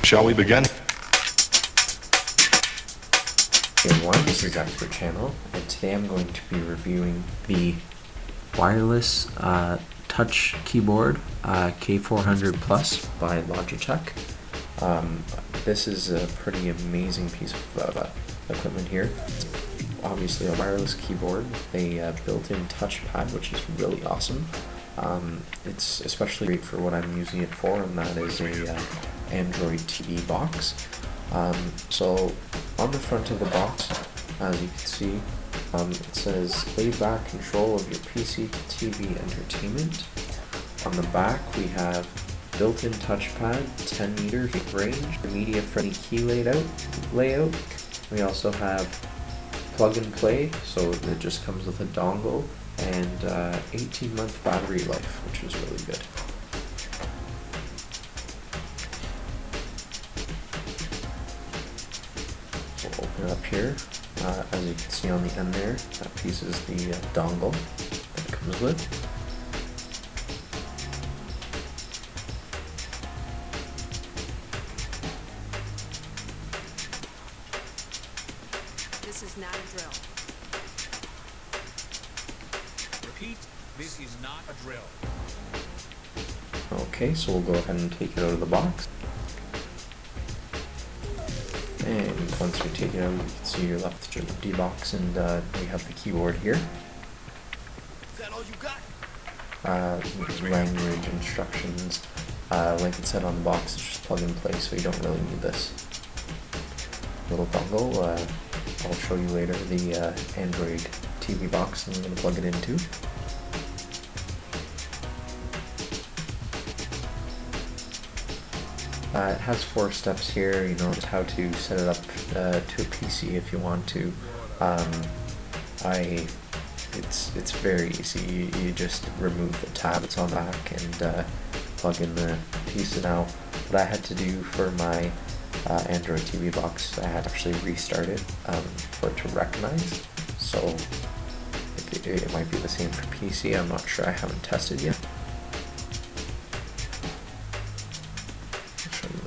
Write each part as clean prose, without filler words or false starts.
Shall we begin? Hey everyone, this is expertchannel, and today I'm going to be reviewing the wireless touch keyboard K400 Plus by Logitech. This is a pretty amazing piece of equipment here. It's obviously a wireless keyboard with a built-in touchpad, which is really awesome. It's especially great for what I'm using it for, and that is a Android TV box. So on the front of the box, as you can see, it says laid back control of your PC to TV entertainment. On the back we have built-in touchpad, 10 meter range, media friendly key layout. We also have plug and play, so it just comes with a dongle, and 18-month battery life, which is really good. We'll open it up here. As you can see on the end there, that piece is the dongle that it comes with. This is not a drill. Repeat, this is not a drill. Okay, so we'll go ahead and take it out of the box. And once we take it out, you can see you're left with the empty box, and we have the keyboard here. Is that all you got? Language instructions, like it said on the box, it's just plug and play, so you don't really need this little dongle. I'll show you later the Android TV box I'm going to plug it into. It has 4 steps here, you know, how to set it up to a PC if you want to. It's very easy. You just remove the tab that's on the back and plug in the piece. Now, what I had to do for my Android TV box, I had to actually restart it for it to recognize. So it might be the same for PC. I'm not sure. I haven't tested yet.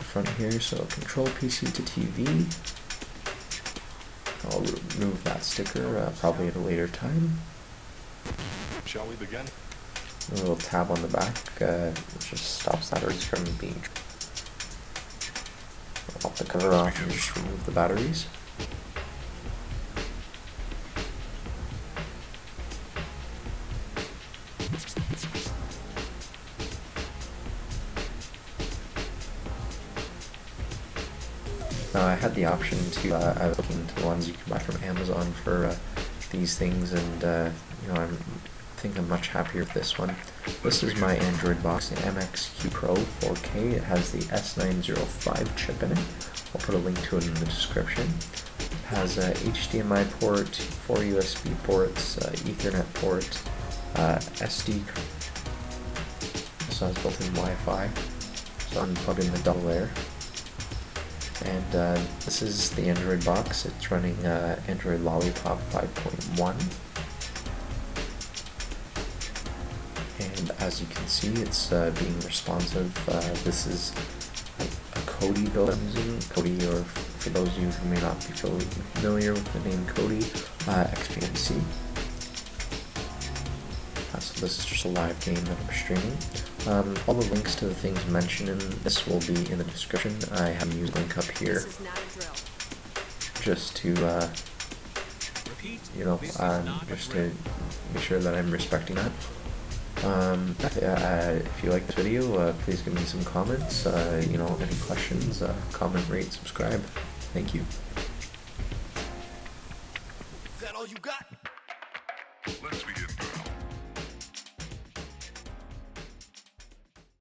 Front here, so control PC to TV. I'll remove that sticker probably at a later time. Shall we begin? A little tab on the back, which just stops batteries from being. I'll pop the cover off and just remove the batteries. I had the option to, I was looking into the ones you can buy from Amazon for these things, and you know, I think I'm much happier with this one. This is my Android box, the MXQ Pro 4K. It has the S905 chip in it. I'll put a link to it in the description. It has a HDMI port, 4 USB ports, Ethernet port, SD. Also has built-in Wi-Fi, so I'm plugging the double layer. And this is the Android box. It's running Android Lollipop 5.1. And as you can see, it's being responsive. This is a Kodi build I'm using. Kodi, or for those of you who may not be familiar with the name Kodi, XPMC. So this is just a live game that I'm streaming. All the links to the things mentioned in this will be in the description. I have used a link up here just to, you know, just to make sure that I'm respecting that. If you like this video, please give me some comments. You know, any questions, comment, rate, subscribe. Thank you. Is that all you got? Let's begin.